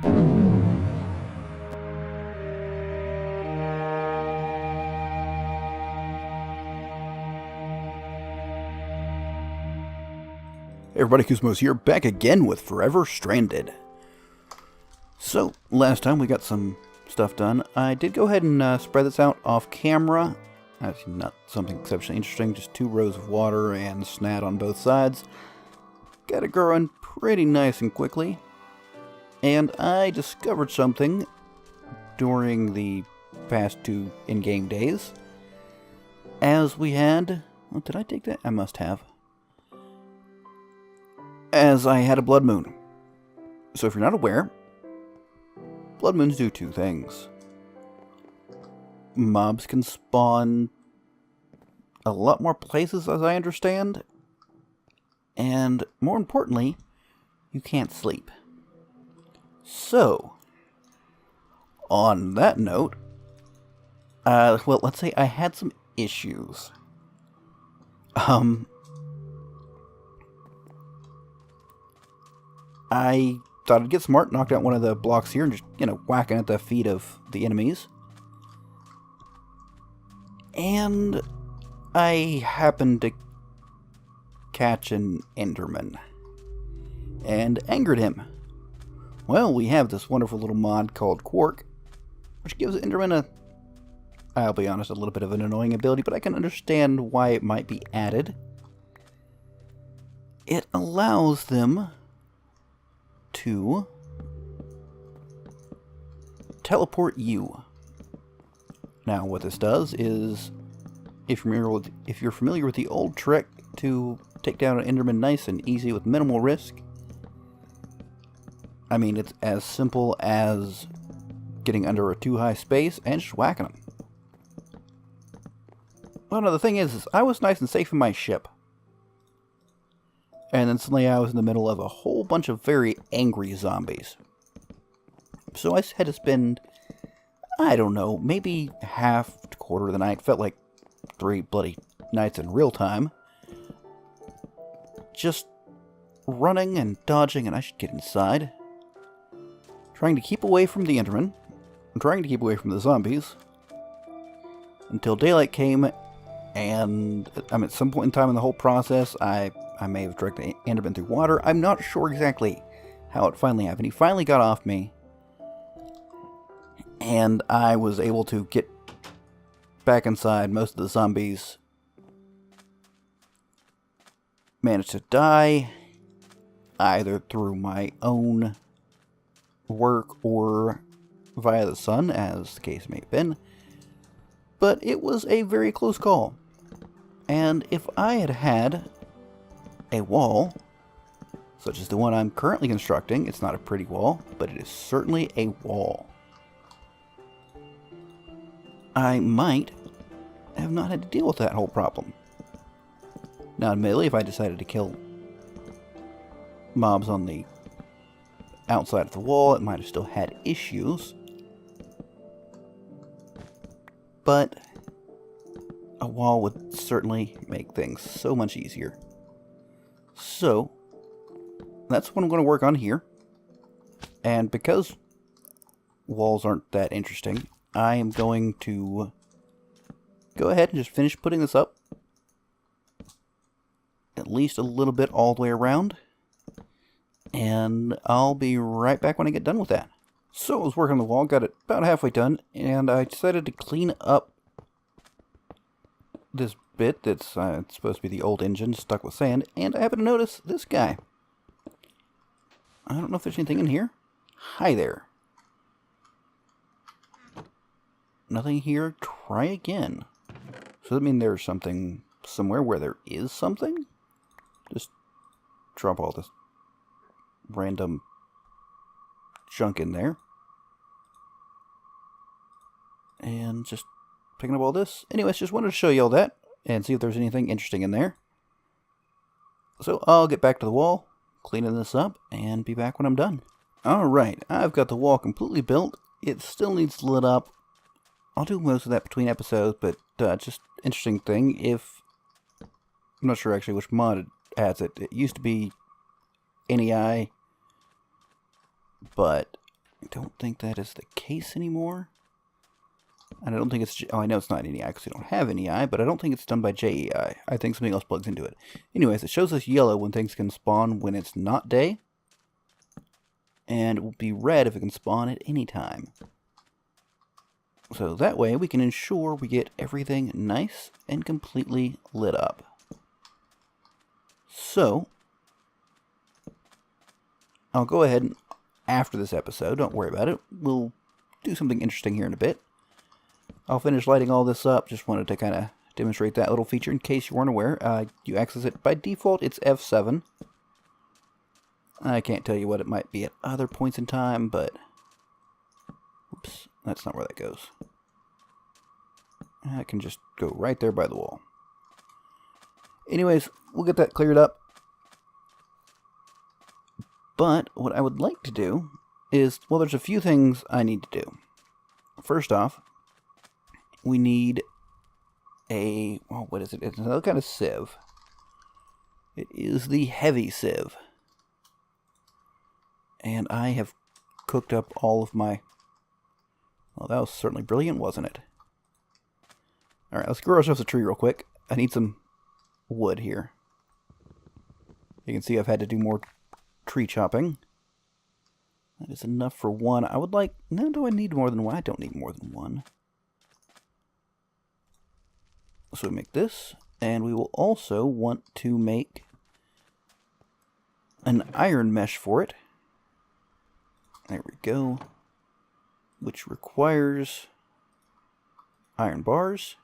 Hey everybody, Koosemose here, back again with Forever Stranded. So, last time we got some stuff done. I did go ahead and spread this out off camera. Actually, not something exceptionally interesting, just 2 rows of water and snat on both sides. Got it growing pretty nice and quickly. And I discovered something during the past 2 in-game days. As we had... Oh, did I take that? I must have. As I had a blood moon. So if you're not aware, blood moons do 2 things. Mobs can spawn a lot more places, as I understand. And more importantly, you can't sleep. So, on that note, well, let's say I had some issues. I thought I'd get smart, knocked out one of the blocks here, and just, whacking at the feet of the enemies. And I happened to catch an Enderman. And angered him. Well, we have this wonderful little mod called Quark, which gives Enderman I'll be honest, a little bit of an annoying ability, but I can understand why it might be added. It allows them to teleport you. Now, what this does is, if you're familiar with the old trick to take down an Enderman nice and easy with minimal risk, I mean, it's as simple as getting under a too high space and just whacking them. Well, no, the thing is I was nice and safe in my ship. And then suddenly I was in the middle of a whole bunch of very angry zombies. So I had to spend, I don't know, maybe half to quarter of the night, felt like 3 bloody nights in real time, just running and dodging, and I should get inside, trying to keep away from the Enderman, and trying to keep away from the zombies, until daylight came, and at some point in time in the whole process, I may have dragged the Enderman through water. I'm not sure exactly how it finally happened. He finally got off me, and I was able to get back inside. Most of the zombies managed to die, either through my own work or via the sun, as the case may have been. But it was a very close call. And if I had had a wall, such as the one I'm currently constructing, it's not a pretty wall, but it is certainly a wall, I might have not had to deal with that whole problem. Now, admittedly, if I decided to kill mobs on the outside of the wall, it might have still had issues. But a wall would certainly make things so much easier. So, that's what I'm going to work on here. And because walls aren't that interesting, I am going to go ahead and just finish putting this up. At least a little bit all the way around. And I'll be right back when I get done with that. So I was working on the wall, got it about halfway done, and I decided to clean up this bit that's supposed to be the old engine stuck with sand, and I happen to notice this guy. I don't know if there's anything in here. Hi there. Nothing here. Try again. So that means there's something somewhere where there is something? Just drop all this random junk in there. And just picking up all this. Anyways, just wanted to show you all that and see if there's anything interesting in there. So I'll get back to the wall, cleaning this up, and be back when I'm done. Alright, I've got the wall completely built. It still needs lit up. I'll do most of that between episodes, but just interesting thing, if... I'm not sure actually which mod has it. It used to be NEI, but I don't think that is the case anymore. And I don't think it's... Oh, I know it's not NEI because we don't have NEI, but I don't think it's done by JEI. I think something else plugs into it. Anyways, it shows us yellow when things can spawn when it's not day. And it will be red if it can spawn at any time. So that way we can ensure we get everything nice and completely lit up. So, I'll go ahead and after this episode, don't worry about it, we'll do something interesting here in a bit. I'll finish lighting all this up, just wanted to kind of demonstrate that little feature in case you weren't aware. You access it by default, it's F7. I can't tell you what it might be at other points in time, but... Oops, that's not where that goes. I can just go right there by the wall. Anyways, we'll get that cleared up. But what I would like to do is, well, there's a few things I need to do. First off, we need a, well, what is it? It's another kind of sieve. It is the heavy sieve. And I have cooked up all of my... Well, that was certainly brilliant, wasn't it? Alright, let's grow ourselves a tree real quick. I need some wood here. You can see I've had to do more tree chopping. That is enough for one. I would like... No, do I need more than one? I don't need more than one. So we make this, and we will also want to make an iron mesh for it. There we go. Which requires iron bars.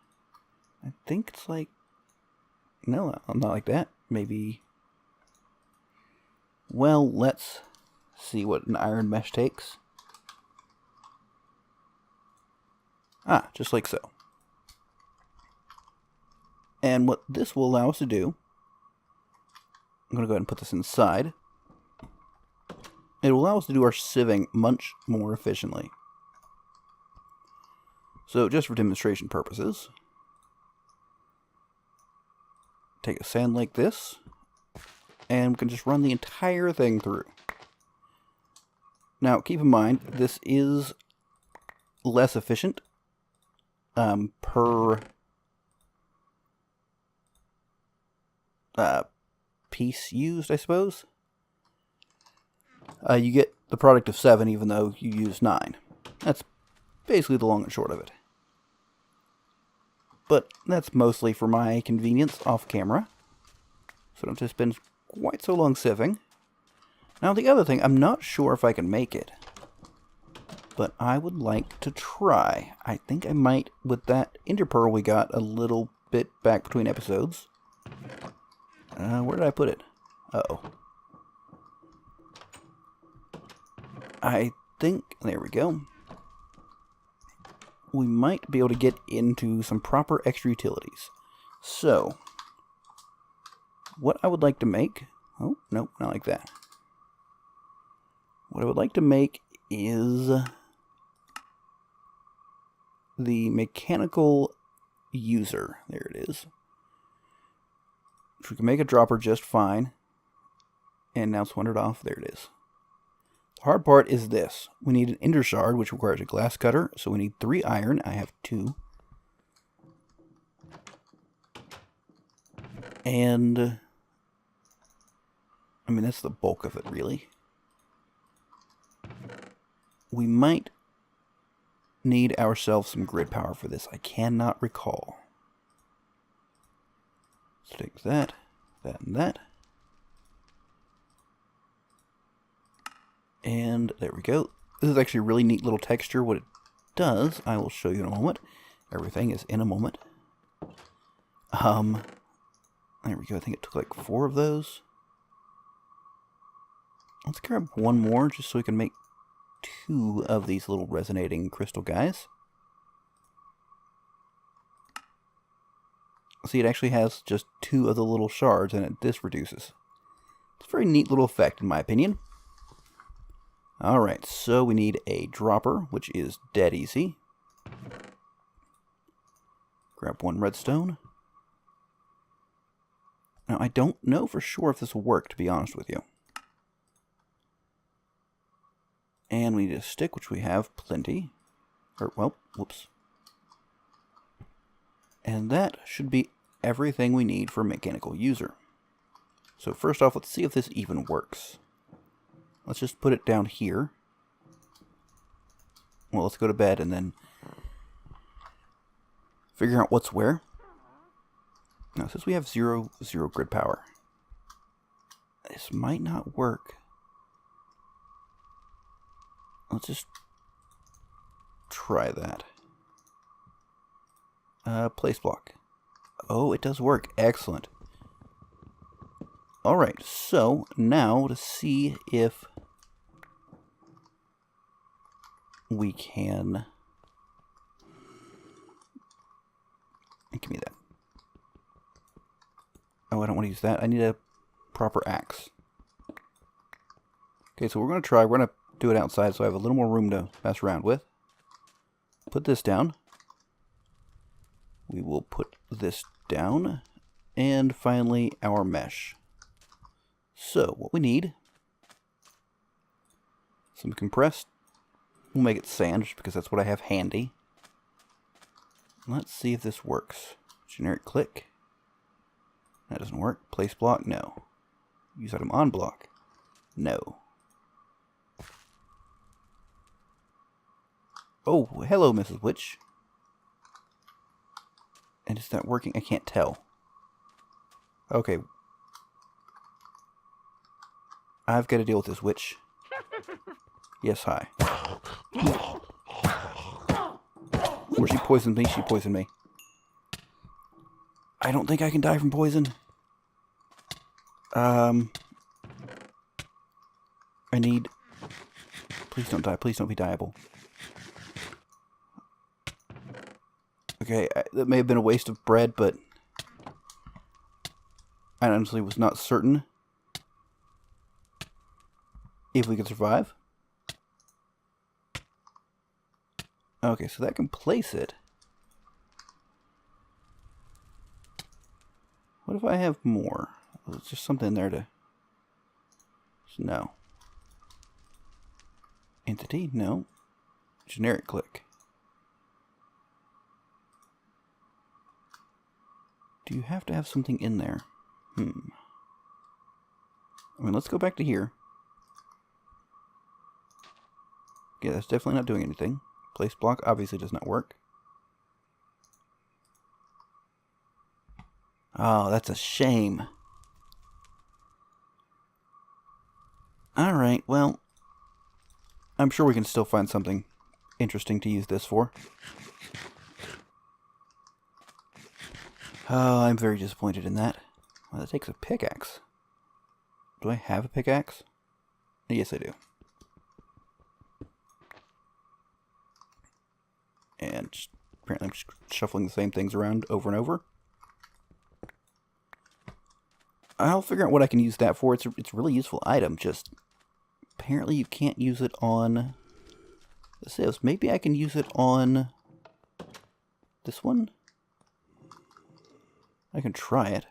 I think it's like... No, not like that. Maybe... Well, let's see what an iron mesh takes. Ah, just like so. And what this will allow us to do... I'm going to go ahead and put this inside. It will allow us to do our sieving much more efficiently. So, just for demonstration purposes, take a sand like this, and we can just run the entire thing through. Now, keep in mind, this is less efficient per piece used, I suppose. You get the product of 7 even though you use 9. That's basically the long and short of it. But that's mostly for my convenience off camera. So I don't have to spend quite so long sieving. Now the other thing, I'm not sure if I can make it. But I would like to try. I think I might with that ender pearl we got a little bit back between episodes. Where did I put it? Uh-oh. I think, there we go. We might be able to get into some proper extra utilities. So, what I would like to make... Oh, no, not like that. What I would like to make is the mechanical user. There it is. Which we can make a dropper just fine. And now it's wandered off. There it is. The hard part is this. We need an ender shard, which requires a glass cutter. So we need 3 iron. I have 2. And... I mean, that's the bulk of it, really. We might need ourselves some grid power for this. I cannot recall. Let's take that, that, and that. And there we go. This is actually a really neat little texture. What it does, I will show you in a moment. Everything is in a moment. There we go. I think it took like 4 of those. Let's grab one more just so we can make 2 of these little resonating crystal guys. See, it actually has just 2 of the little shards and this reduces. It's a very neat little effect in my opinion. Alright, so we need a dropper, which is dead easy. Grab 1 redstone. Now, I don't know for sure if this will work, to be honest with you. And we need a stick, which we have plenty. Or, well, whoops. And that should be everything we need for a mechanical user. So first off, let's see if this even works. Let's just put it down here. Well, let's go to bed and then figure out what's where. Now, since we have zero grid power, this might not work. Let's just try that. Place block. Oh, it does work. Excellent. Alright, so now to see if we can... Give me that. Oh, I don't want to use that. I need a proper axe. Okay, so we're going to try. We're going to do it outside so I have a little more room to mess around with. Put this down. We will put this down. And finally, our mesh. So, what we need, some compressed, we'll make it sand just because that's what I have handy. Let's see if this works. Generic click. That doesn't work. Place block, no. Use item on block, no. Oh, hello, Mrs. Witch. And is that working? I can't tell. Okay. I've got to deal with this witch. Yes, hi. Before she poisoned me, she poisoned me. I don't think I can die from poison. I need... Please don't die. Please don't be dieable. Okay, that may have been a waste of bread, but I honestly was not certain if we could survive. Okay, so that can place it. What if I have more? There's just something there to... No. Entity? No. Generic click. Do you have to have something in there? I mean, let's go back to here. Yeah, that's definitely not doing anything. Place block obviously does not work. Oh, that's a shame. Alright, well, I'm sure we can still find something interesting to use this for. Oh, I'm very disappointed in that. Well, that takes a pickaxe. Do I have a pickaxe? Yes, I do. And apparently I'm just shuffling the same things around over and over. I'll figure out what I can use that for. It's a really useful item, just apparently you can't use it on the sieves. Maybe I can use it on this one? I can try it.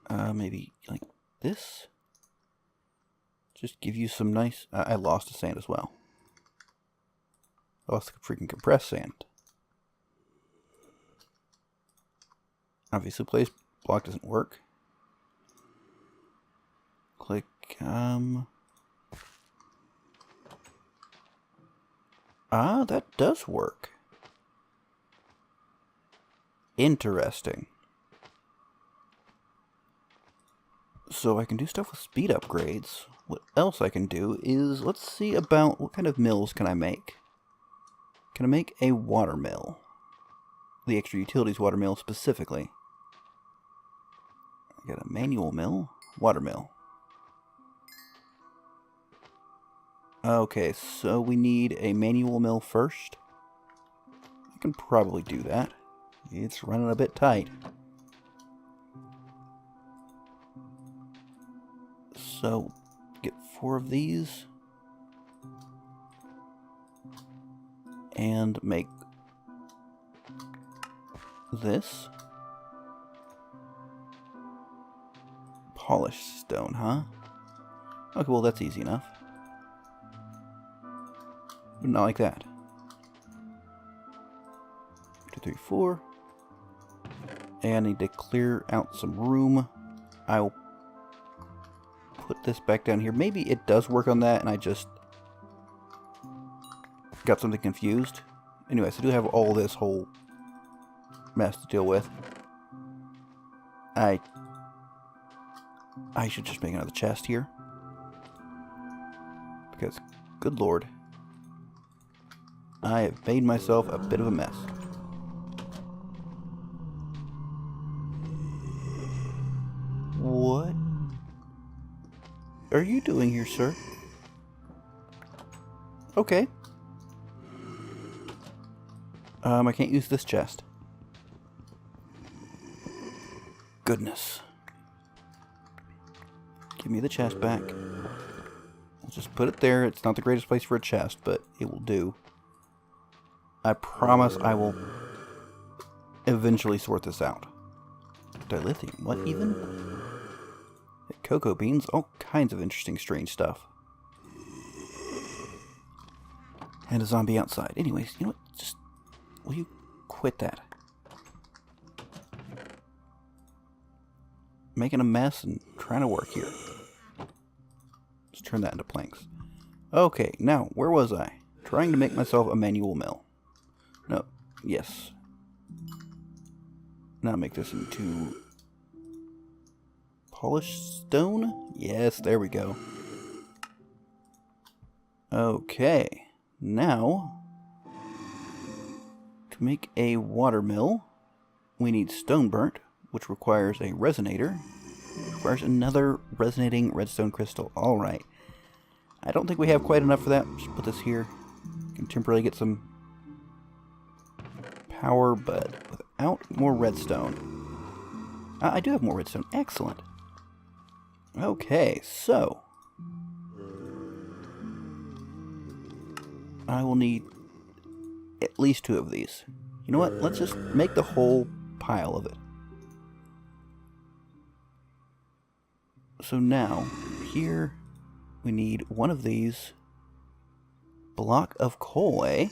Maybe like this? Just give you some nice... I lost the sand as well. I lost the freaking compressed sand. Obviously, place block doesn't work. Click, that does work. Interesting. So I can do stuff with speed upgrades. What else I can do is, let's see about what kind of mills can I make. Can I make a water mill? The extra utilities water mill specifically. I got a manual mill, water mill. Okay, so we need a manual mill first. I can probably do that. It's running a bit tight. So, get 4 of these. And make this. Polished stone, huh? Okay, well that's easy enough. But not like that. 2, 3, 4. And I need to clear out some room. I'll put this back down here. Maybe it does work on that and I just got something confused. Anyways, I do have all this whole mess to deal with. I should just make another chest here. Because, good lord, I have made myself a bit of a mess. What are you doing here, sir? Okay. I can't use this chest. Goodness. Give me the chest back. I'll just put it there. It's not the greatest place for a chest, but it will do. I promise I will eventually sort this out. Dilithium. What even? Cocoa beans. All kinds of interesting, strange stuff. And a zombie outside. Anyways, you know what? Just... will you quit that? Making a mess and trying to work here. Let's turn that into planks. Okay, now, where was I? Trying to make myself a manual mill. No, yes. Now make this into polished stone? Yes, there we go. Okay, now, to make a water mill, we need stone burnt, which requires a resonator. It requires another resonating redstone crystal. Alright. I don't think we have quite enough for that. Just put this here. Can temporarily get some power, but without more redstone. I do have more redstone. Excellent. Okay, so I will need at least 2 of these. You know what? Let's just make the whole pile of it. So now, here we need 1 of these. Block of coal, eh?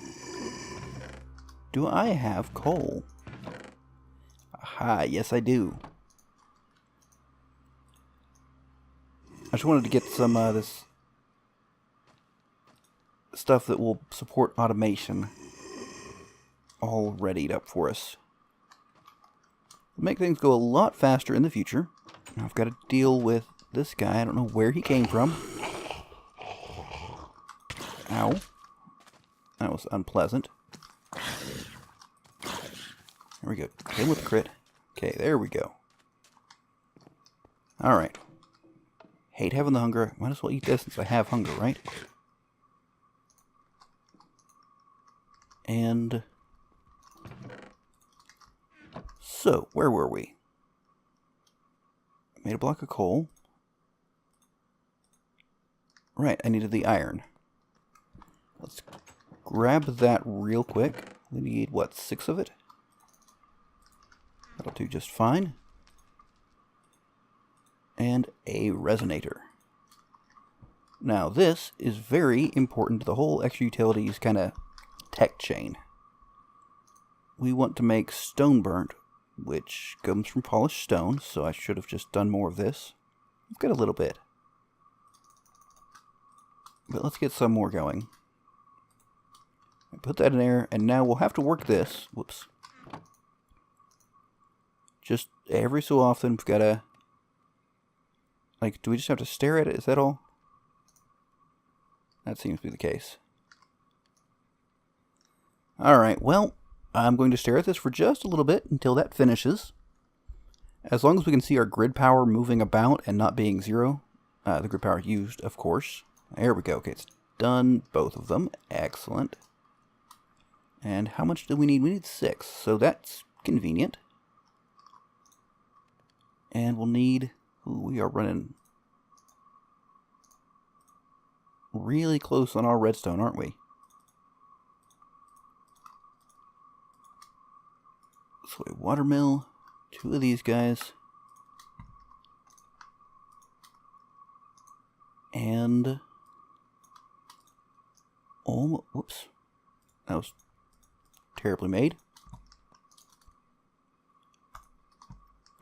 Do I have coal? Aha, yes I do. I just wanted to get some this stuff that will support automation all readied up for us. It'll make things go a lot faster in the future. Now I've got to deal with this guy. I don't know where he came from. Ow. That was unpleasant. There we go. Hit him with the crit. Okay, there we go. Alright. Hate having the hunger. Might as well eat this since I have hunger, right? And... so, where were we? Made a block of coal. Right, I needed the iron. Let's grab that real quick. We need, what, 6 of it? That'll do just fine. And a resonator. Now, this is very important to the whole extra utilities kind of tech chain. We want to make stone burnt, which comes from polished stone, so I should have just done more of this. I've got a little bit. But let's get some more going. Put that in there, and now we'll have to work this. Whoops. Just every so often, we've got to... like, do we just have to stare at it? Is that all? That seems to be the case. Alright, well, I'm going to stare at this for just a little bit until that finishes. As long as we can see our grid power moving about and not being 0. The grid power used, of course. There we go. Okay, it's done. Both of them. Excellent. And how much do we need? We need 6, so that's convenient. And we'll need... ooh, we are running really close on our redstone, aren't we? So a watermill, 2 of these guys. And... oh, whoops. That was terribly made.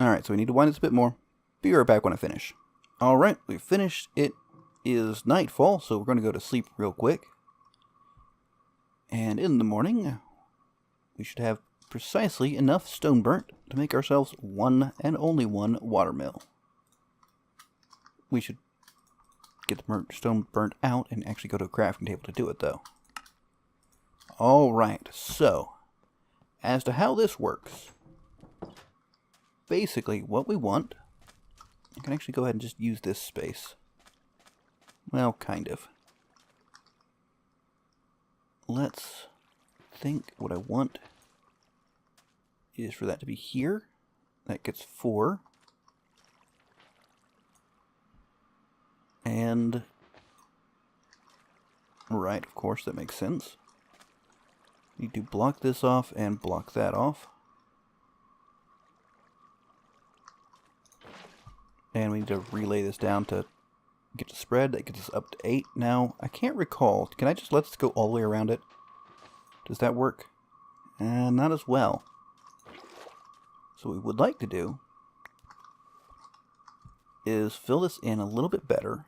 Alright, so we need to wind this a bit more. Be right back when I finish. Alright, we've finished. It is nightfall, so we're going to go to sleep real quick. And in the morning, we should have precisely enough stone burnt to make ourselves one and only one watermill. We should get the stone burnt out and actually go to a crafting table to do it, though. Alright, so, as to how this works, basically what we want, I can actually go ahead and just use this space. Well, kind of. Let's think what I want is for that to be here. That gets 4. And, right, of course, that makes sense. Need to block this off and block that off. And we need to relay this down to get to spread. That gets us up to 8. Now, I can't recall. Can I just let this go all the way around it? Does that work? Not as well. So what we would like to do is fill this in a little bit better.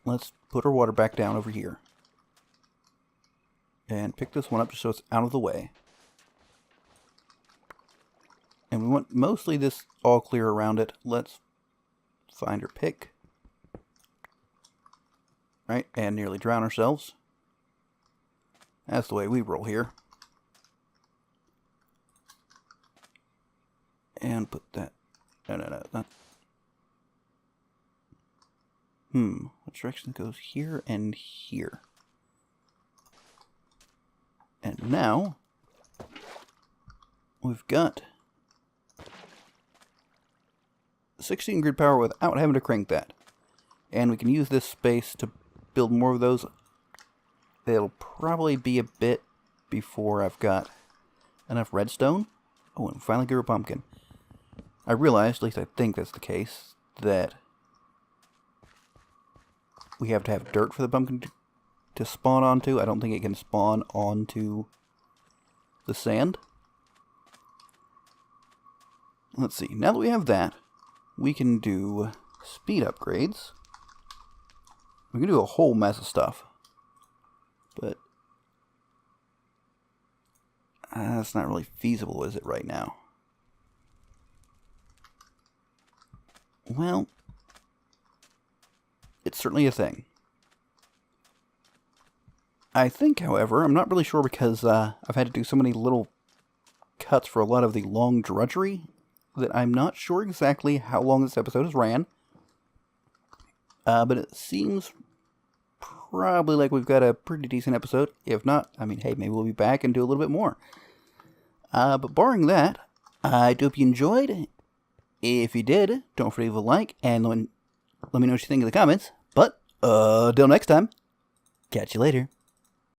Let's put our water back down over here. And pick this one up just so it's out of the way. And we want mostly this all clear around it. Let's find our pick. Right, and nearly drown ourselves. That's the way we roll here. And put that... no, not... what direction goes here and here? And now, we've got 16 grid power without having to crank that. And we can use this space to build more of those. It'll probably be a bit before I've got enough redstone. Oh, and finally grew a pumpkin. I realized, at least I think that's the case, that we have to have dirt for the pumpkin to spawn onto. I don't think it can spawn onto the sand. Let's see. Now that we have that, we can do speed upgrades. We can do a whole mess of stuff. But that's not really feasible, is it, right now? Well, it's certainly a thing. I think, however, I'm not really sure because I've had to do so many little cuts for a lot of the long drudgery that I'm not sure exactly how long this episode has ran. But it seems probably like we've got a pretty decent episode. If not, I mean, hey, maybe we'll be back and do a little bit more. But barring that, I do hope you enjoyed. If you did, don't forget to leave a like and let me know what you think in the comments. But, till next time, catch you later.